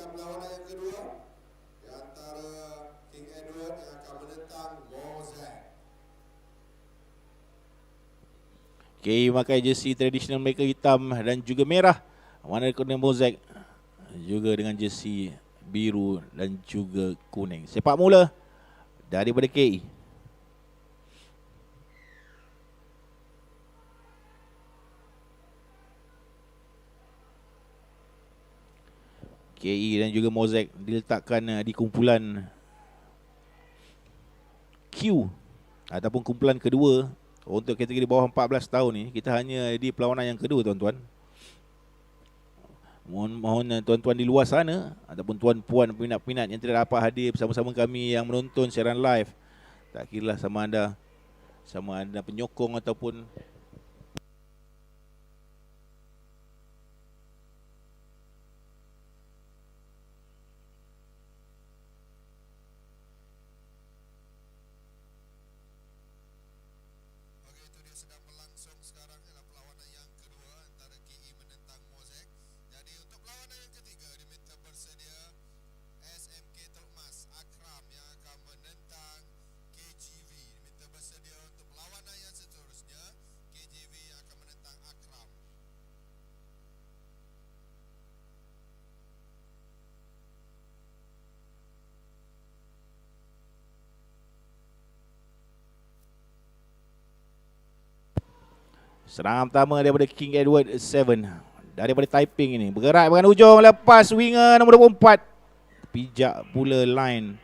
Saksikan perlawanan yang kedua di antara King Edward yang akan menentang Mozek. KE memakai jersey tradisional mereka hitam dan juga merah. Mana kena Mozek juga dengan jersey biru dan juga kuning. Sepak mula daripada KE. KE dan juga Mozek diletakkan di kumpulan Q ataupun kumpulan kedua untuk kategori bawah 14 tahun ni. Kita hanya di perlawanan yang kedua, tuan-tuan. Mohon tuan-tuan di luar sana ataupun tuan-puan peminat-peminat yang tidak dapat hadir bersama-sama kami yang menonton siaran live, tak kira sama anda penyokong ataupun Sedang berlangsung sekarang ialah perlawanan yang kedua antara KE menentang Mozek. Jadi untuk perlawanan yang ketiga diminta bersedia SMK Teluk Mas Akram yang akan menentang KGV. Diminta bersedia untuk perlawanan yang seterusnya. KGV yang akan menentang Akram. serangan pertama daripada King Edward 7 daripada Taiping ini. Bergerak dengan ujung, lepas winger nombor 24. Pijak pula line.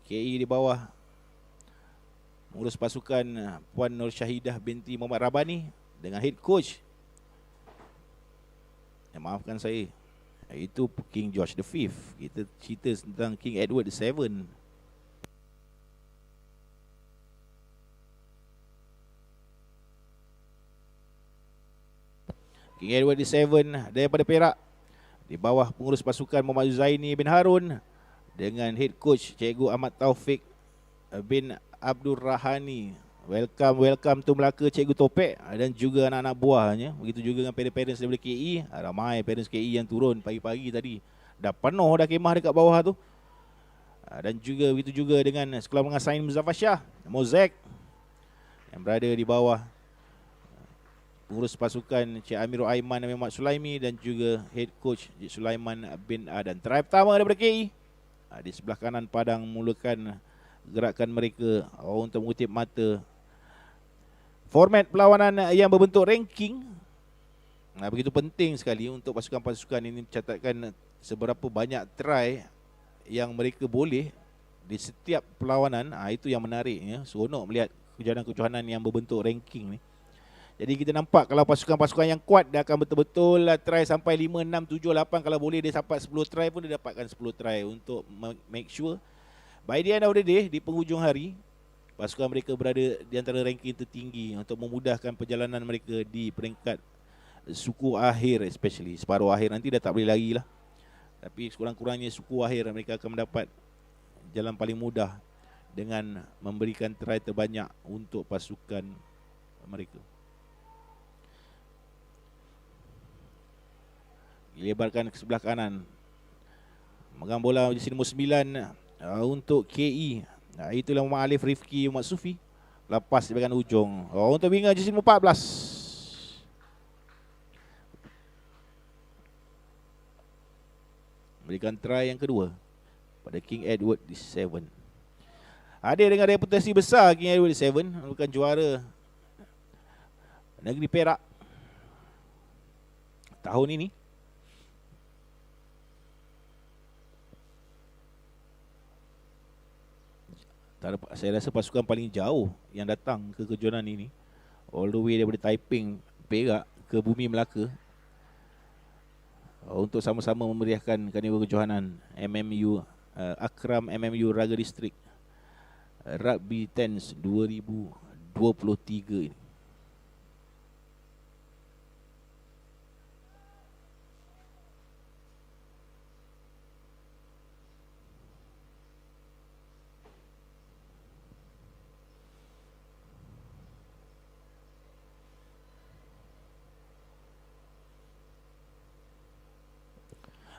KE di bawah mengurus pasukan Puan Nur Syahidah binti Muhammad Rabani dengan head coach, maafkan saya, itu King George V. Kita cerita tentang King Edward 7. King Edward VII daripada Perak di bawah pengurus pasukan Muhammad Zaini bin Harun dengan head coach Cikgu Ahmad Taufik bin Abdul Rahani. Welcome to Melaka Cikgu Topek dan juga anak-anak buahnya. Begitu juga dengan parents daripada KE. Ramai parents KE yang turun pagi-pagi tadi. Dah penuh dah kemah dekat bawah tu. Dan juga begitu juga dengan Sekolah Menengah Sains Muzaffar Shah, Mozek, yang berada di bawah pengurus pasukan Cik Amirul Aiman Nabi Muhammad Sulaimi dan juga head coach Cik Sulaiman bin Adan. Try pertama daripada KE. Di sebelah kanan padang mulakan gerakan mereka untuk mengutip mata. Format perlawanan yang berbentuk ranking begitu penting sekali untuk pasukan-pasukan ini mencatatkan seberapa banyak try yang mereka boleh di setiap perlawanan. Itu yang menarik ya. Seronok melihat kejohanan-kejohanan yang berbentuk ranking ni. Jadi kita nampak kalau pasukan-pasukan yang kuat dia akan betul-betul try sampai 5, 6, 7, 8. Kalau boleh dia dapat 10 try pun dia dapatkan 10 try untuk make sure by the end of the day, di penghujung hari, pasukan mereka berada di antara ranking tertinggi untuk memudahkan perjalanan mereka di peringkat suku akhir, especially separuh akhir nanti dah tak boleh lari lah. Tapi sekurang-kurangnya suku akhir mereka akan mendapat jalan paling mudah dengan memberikan try terbanyak untuk pasukan mereka. Dilebarkan ke sebelah kanan. Megang bola jersey nombor 9 untuk KE. Itulah Muhammad Alif Rifki Muhammad Sufi. Lepas di bahagian ujung. Untuk winger jersey nombor 14. Berikan try yang kedua pada King Edward VII. Ada dengan reputasi besar King Edward VII, bukan juara negeri Perak tahun ini. Saya rasa pasukan paling jauh yang datang ke kejohanan ini, all the way daripada Taiping, Perak ke bumi Melaka, untuk sama-sama memeriahkan karnival kejohanan MMU Akram MMU Raga District Rugby Tens 2023 ini.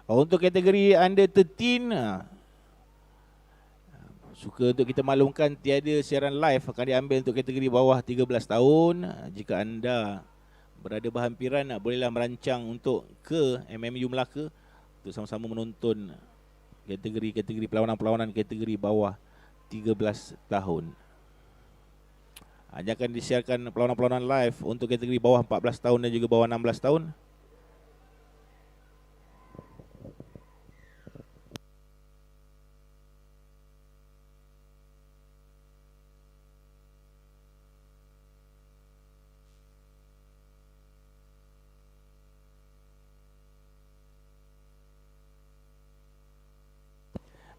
Untuk kategori under 13, suka untuk kita maklumkan tiada siaran live akan diambil untuk kategori bawah 13 tahun. Jika anda berada berhampiran, bolehlah merancang untuk ke MMU Melaka untuk sama-sama menonton kategori perlawanan-perlawanan kategori bawah 13 tahun. Hanya akan disiarkan perlawanan-perlawanan live untuk kategori bawah 14 tahun dan juga bawah 16 tahun.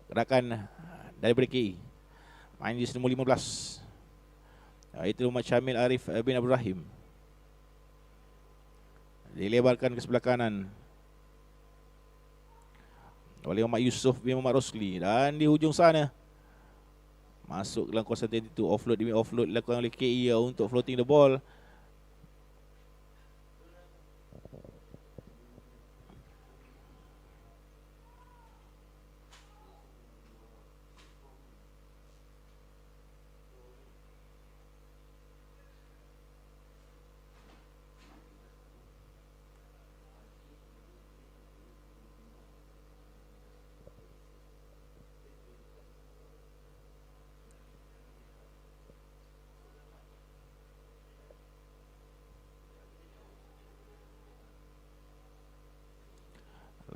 Gerakan daripada KI, main di nombor 15, itu Muhammad Syamil Arif bin Abdul Rahim. Dilebarkan ke sebelah kanan oleh Muhammad Yusof bin Muhammad Rosli. Dan di hujung sana, masuk dalam kawasan 22, offload demi offload dilakukan oleh KI untuk floating the ball.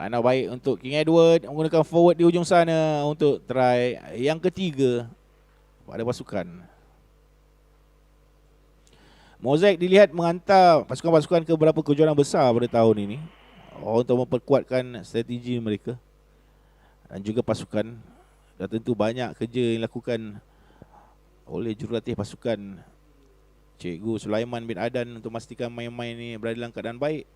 Line up baik untuk King Edward menggunakan forward di hujung sana untuk try yang ketiga pada pasukan. Mosaic dilihat mengantar pasukan-pasukan ke beberapa kejuaraan besar pada tahun ini untuk memperkuatkan strategi mereka dan juga pasukan. Dan tentu banyak kerja yang dilakukan oleh jurulatih pasukan Cikgu Sulaiman bin Adan untuk memastikan main-main ini berada dalam keadaan baik.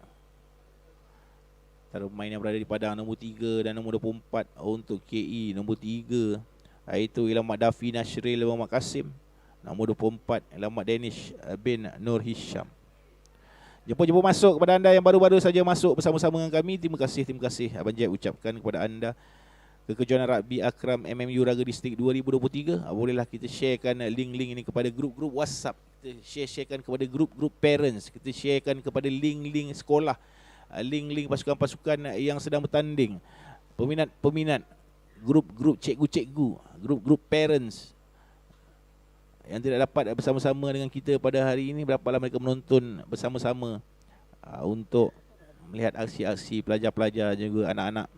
Antara pemain yang berada di padang nombor 3 dan nombor 24 untuk KE nombor 3 iaitu Ilamat Dafi Nashril Muhammad Kasim, nombor 24 Ilamat Danish bin Nur Hisham. Jemput-jemput masuk kepada anda yang baru-baru saja masuk bersama-sama dengan kami. Terima kasih Abang Jeb ucapkan kepada anda ke kejuaraan rugby Akram MMU Raga Distrik 2023. Bolehlah kita sharekan link-link ini kepada grup-grup WhatsApp, kita sharekan kepada grup-grup parents, kita sharekan kepada link-link sekolah, link-link pasukan-pasukan yang sedang bertanding, peminat-peminat, grup-grup cikgu-cikgu, grup-grup parents yang tidak dapat bersama-sama dengan kita pada hari ini. Berapaklah mereka menonton bersama-sama untuk melihat aksi-aksi pelajar-pelajar dan juga anak-anak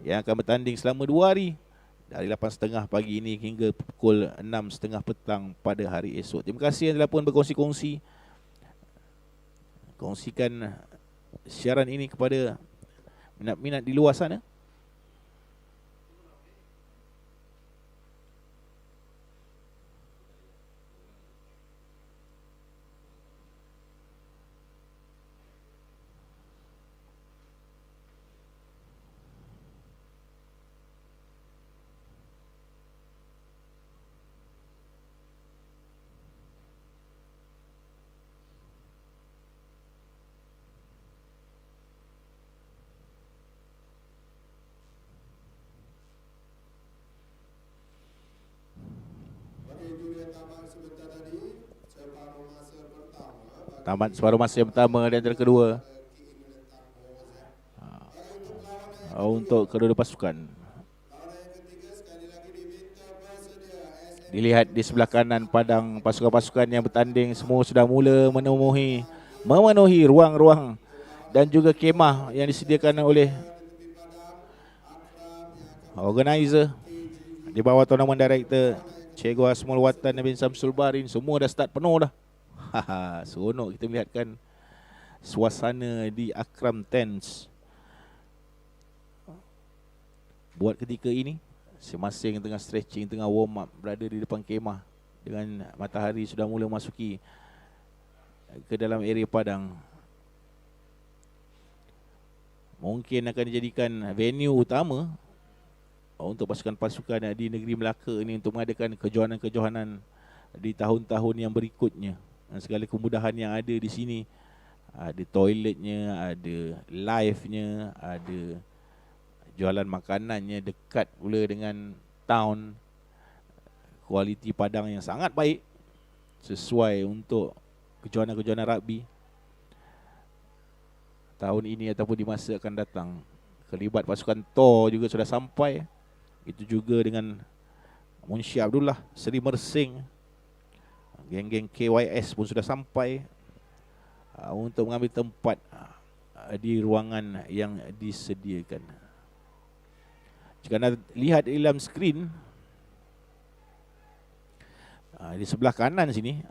yang akan bertanding selama 2 hari, dari 8.30 pagi ini hingga pukul 6.30 petang pada hari esok. Terima kasih yang telah pun berkongsi-kongsi. Kongsikan siaran ini kepada minat-minat di luar sana. Tamat separuh masa yang pertama dan yang kedua untuk kedua-dua pasukan. Dilihat di sebelah kanan padang pasukan-pasukan yang bertanding semua sudah mula memenuhi ruang-ruang dan juga kemah yang disediakan oleh organizer di bawah tournament director Cikgu Asmul Watan bin Samsul Barin. Semua dah start penuh dah. Seronok kita melihatkan suasana di Akram Tents. Buat ketika ini, masing-masing tengah stretching, tengah warm up, berada di depan kemah dengan matahari sudah mula masuki ke dalam area padang. Mungkin akan dijadikan venue utama untuk pasukan-pasukan di negeri Melaka ini untuk mengadakan kejohanan-kejohanan di tahun-tahun yang berikutnya. Dan segala kemudahan yang ada di sini, ada toiletnya, ada live-nya, ada Jualan makanannya dekat pula dengan town. Kualiti padang yang sangat baik, sesuai untuk kejohanan-kejohanan rugby tahun ini ataupun di masa akan datang. Kelibat pasukan Thor juga sudah sampai. Itu juga dengan Munshi Abdullah, Seri Mersing, geng-geng KYS pun sudah sampai untuk mengambil tempat di ruangan yang disediakan. Jika anda lihat di dalam skrin, di sebelah kanan sini,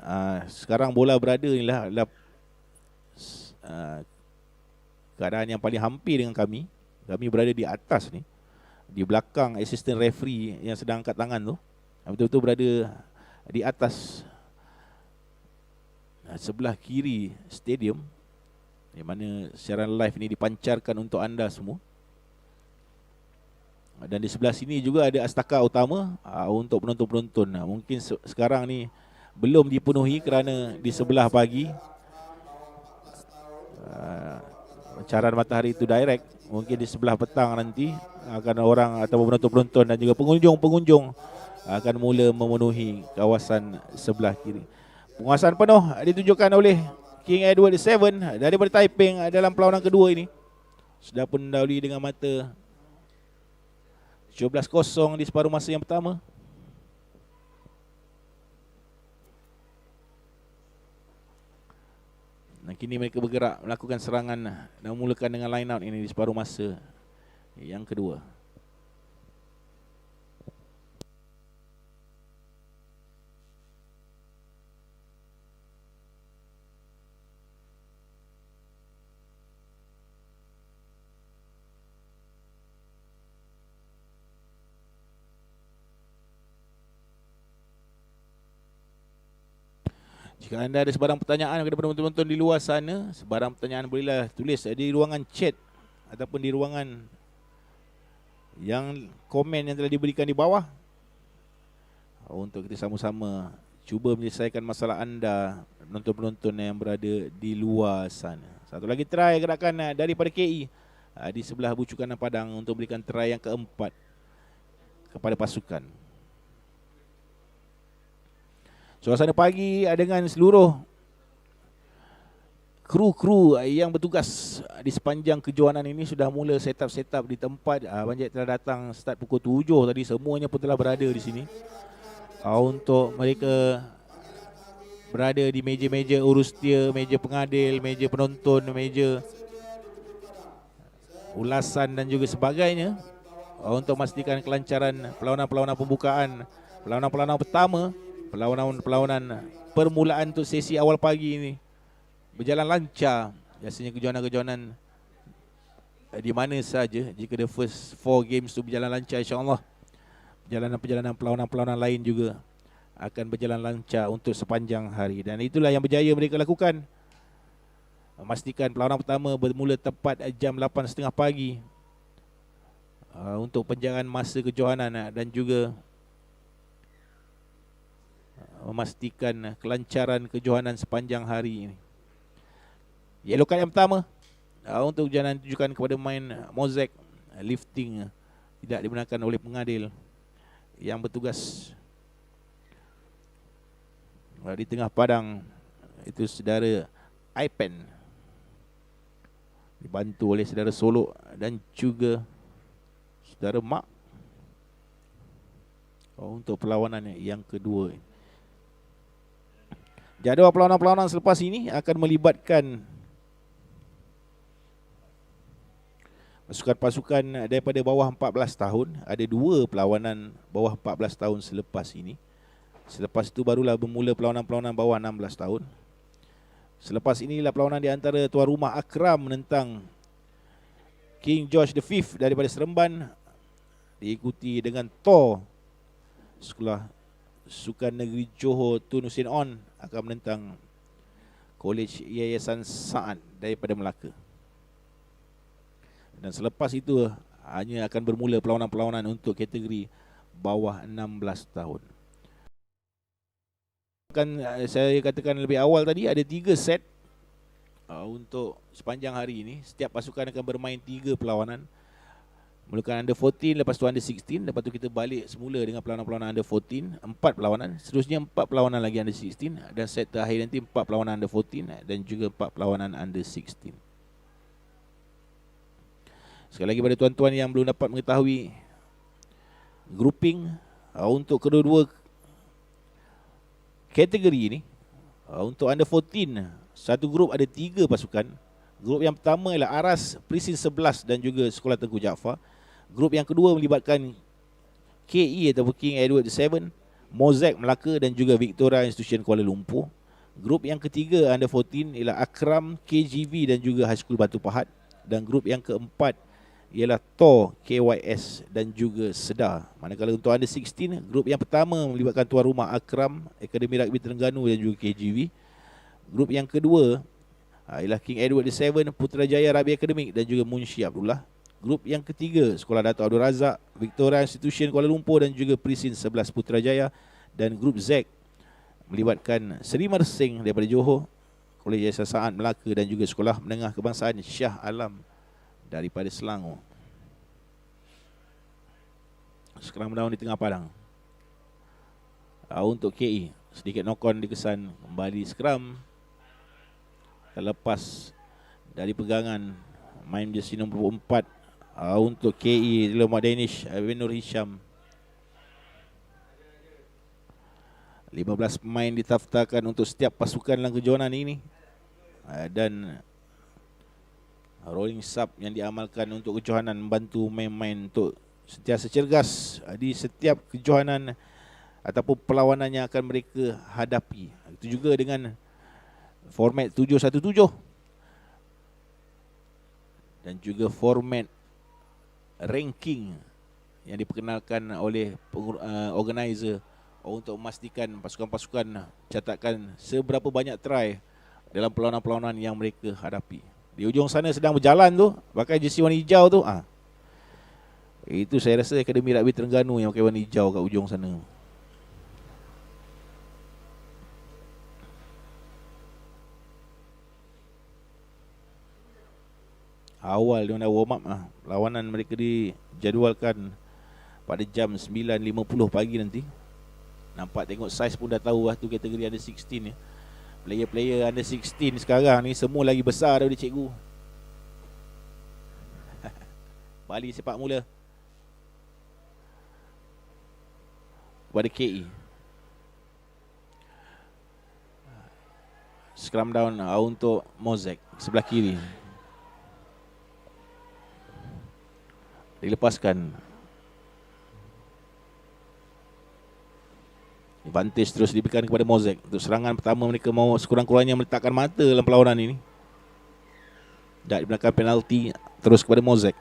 sekarang bola berada adalah keadaan yang paling hampir dengan kami. Kami berada di atas ni, di belakang assistant referee yang sedang angkat tangan tu. Betul-betul berada di atas sebelah kiri stadium, di mana siaran live ini dipancarkan untuk anda semua. Dan di sebelah sini juga ada astaka utama untuk penonton-penonton. Mungkin sekarang ni belum dipenuhi kerana di sebelah pagi pancaran matahari itu direct. Mungkin di sebelah petang nanti akan orang atau penonton-penonton dan juga pengunjung-pengunjung akan mula memenuhi kawasan sebelah kiri. Penguasaan penuh ditunjukkan oleh King Edward VII daripada Taiping dalam perlawanan kedua ini. Sudah pun mendahului dengan mata 17-0 di separuh masa yang pertama. Dan kini mereka bergerak melakukan serangan dan memulakan dengan line out ini di separuh masa yang kedua. Jika anda ada sebarang pertanyaan kepada penonton-penonton di luar sana, sebarang pertanyaan bolehlah tulis di ruangan chat ataupun di ruangan yang komen yang telah diberikan di bawah, untuk kita sama-sama cuba menyelesaikan masalah anda, penonton-penonton yang berada di luar sana. Satu lagi try gerakan daripada KE di sebelah bucukan padang untuk berikan try yang keempat kepada pasukan. Suasana pagi dengan seluruh kru-kru yang bertugas di sepanjang kejohanan ini sudah mula set up di tempat. Banjir telah datang start pukul 7 tadi, semuanya pun telah berada di sini untuk mereka berada di meja-meja urus dia, meja pengadil, meja penonton, meja ulasan dan juga sebagainya, untuk memastikan kelancaran perlawanan-perlawanan pembukaan, perlawanan-perlawanan pertama, perlawanan-perlawanan permulaan untuk sesi awal pagi ini berjalan lancar. Biasanya kejohanan-kejohanan di mana saja, jika the first 4 games tu berjalan lancar, insya-Allah perjalanan-perjalanan perlawanan-perlawanan lain juga akan berjalan lancar untuk sepanjang hari. Dan itulah yang berjaya mereka lakukan, memastikan perlawanan pertama bermula tepat jam 8.30 pagi untuk penjangan masa kejohanan dan juga memastikan kelancaran kejohanan sepanjang hari ini. Yellow card yang pertama untuk kejohanan ditujukan kepada main Mosaic lifting, tidak dibenarkan oleh pengadil yang bertugas di tengah padang. Itu saudara Ipen, dibantu oleh saudara Solok dan juga saudara Mak untuk perlawanan yang kedua. Jadual perlawanan-perlawanan selepas ini akan melibatkan pasukan-pasukan daripada bawah 14 tahun. Ada 2 perlawanan bawah 14 tahun selepas ini. Selepas itu barulah bermula perlawanan-perlawanan bawah 16 tahun. Selepas inilah perlawanan di antara tuan rumah Akram menentang King George V daripada Seremban, diikuti dengan Thor Sekolah Sukan Negeri Johor Tun Hussein On akan menentang Kolej Yayasan Saad daripada Melaka. Dan selepas itu hanya akan bermula perlawanan-perlawanan untuk kategori bawah 16 tahun. Saya katakan lebih awal tadi, ada 3 set untuk sepanjang hari ini. Setiap pasukan akan bermain 3 perlawanan. Mulakan under 14, lepas tu under 16, lepas tu kita balik semula dengan perlawanan-perlawanan under 14, 4 perlawanan, seterusnya 4 perlawanan lagi under 16, dan set terakhir nanti 4 perlawanan under 14 dan juga 4 perlawanan under 16. Sekali lagi pada tuan-tuan yang belum dapat mengetahui grouping untuk kedua-dua kategori ini, untuk under 14, satu grup ada 3 pasukan. Grup yang pertama ialah Aras, Prisin 11 dan juga Sekolah Tengku Jaafar. Grup yang kedua melibatkan KE ataupun King Edward VII, Mosaic Melaka dan juga Victoria Institution Kuala Lumpur. Grup yang ketiga under 14 ialah Akram, KGV dan juga High School Batu Pahat. Dan grup yang keempat ialah Tor, KYS dan juga Sedar. Manakala untuk under 16, grup yang pertama melibatkan tuan rumah Akram, Akademi Rugby Terengganu dan juga KGV. Grup yang kedua ialah King Edward VII, Putrajaya Rugby Academic dan juga Munshi Abdullah. Grup yang ketiga Sekolah Dato' Abdul Razak, Victoria Institution Kuala Lumpur dan juga Prisin 11 Putrajaya. Dan grup Z melibatkan Seri Mersing daripada Johor, Kolej Jasa Saat Melaka dan juga Sekolah Menengah Kebangsaan Shah Alam daripada Selangor. Sekarang mendaun di tengah padang. Untuk KE, sedikit knock-on dikesan kembali skram terlepas dari pegangan main jersey nombor 4 untuk KE Lemak Danish Nur Hisham. 15 pemain ditaftarkan untuk setiap pasukan dalam kejohanan ini, dan rolling sub yang diamalkan untuk kejohanan membantu main-main untuk sentiasa cergas di setiap kejohanan ataupun perlawanan yang akan mereka hadapi. Itu juga dengan format 7-1-7 dan juga format ranking yang diperkenalkan oleh organizer untuk memastikan pasukan-pasukan catatkan seberapa banyak try dalam perlawanan-perlawanan yang mereka hadapi. Di ujung sana sedang berjalan tu, pakai jersey warna hijau tu, itu saya rasa Akademi Rugby Terengganu yang pakai warna hijau kat ujung sana. Awal dia dah warm up lawanan mereka dijadualkan pada jam 9.50 pagi nanti. Nampak tengok saiz pun dah tahu tu kategori under 16 ni. Player-player under 16 sekarang ni semua lagi besar daripada cikgu. Bali sepak mula pada KE. Scrum down untuk Mosaic sebelah kiri. Dilepaskan. Advantage terus diberikan kepada Mosaic. Untuk serangan pertama mereka mahu sekurang-kurangnya meletakkan mata dalam perlawanan ini. Dan diberikan penalti terus kepada Mosaic.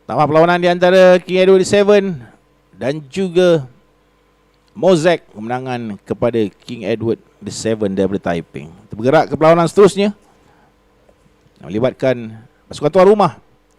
Tamat perlawanan di antara King Edward VII dan juga Mosaic, kemenangan kepada King Edward VII daripada Taiping. Kita bergerak ke perlawanan seterusnya, melibatkan pasukan tuan rumah